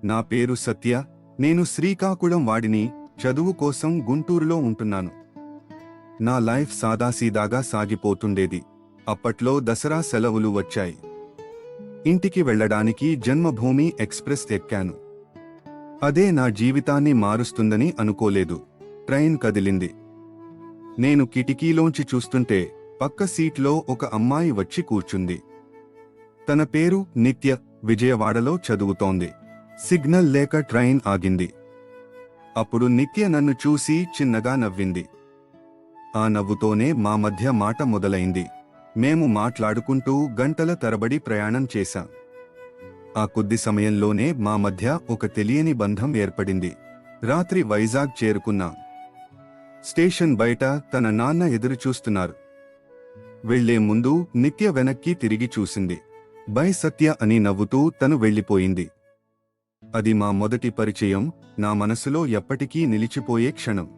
నా పేరు సత్య. నేను శ్రీకాకుళం వాడిని. చదువు కోసం గుంటూరులో ఉంటున్నాను. నా లైఫ్ సాదాసీదాగా సాగిపోతుండేది. అప్పట్లో దసరా సెలవులు వచ్చాయి. ఇంటికి వెళ్ళడానికి జన్మభూమి ఎక్స్ప్రెస్ ఎక్కాను. అదే నా జీవితాన్ని మారుస్తుందని అనుకోలేదు. ట్రైన్ కదిలింది. నేను కిటికీలోంచి చూస్తుంటే పక్క సీట్లో ఒక అమ్మాయి వచ్చి కూర్చుంది. తన పేరు నిత్య. విజయవాడలో చదువుతోంది. సిగ్నల్ లేక ట్రైన్ ఆగింది. అప్పుడు నిత్య నన్ను చూసి చిన్నగా నవ్వింది. ఆ నవ్వుతోనే మా మధ్య మాట మొదలైంది. మేము మాట్లాడుకుంటూ గంటల తరబడి ప్రయాణం చేశాం. ఆ కొద్ది సమయంలోనే మా మధ్య ఒక తెలియని బంధం ఏర్పడింది. రాత్రి వైజాగ్ చేరుకున్నాం. స్టేషన్ బయట తన నాన్న ఎదురుచూస్తున్నారు. వెళ్లే ముందు నిత్య వెనక్కి తిరిగి చూసింది. బై సత్య అని నవ్వుతూ తను వెళ్ళిపోయింది. అది మా మొదటి పరిచయం. నా మనసులో ఎప్పటికీ నిలిచిపోయే క్షణం.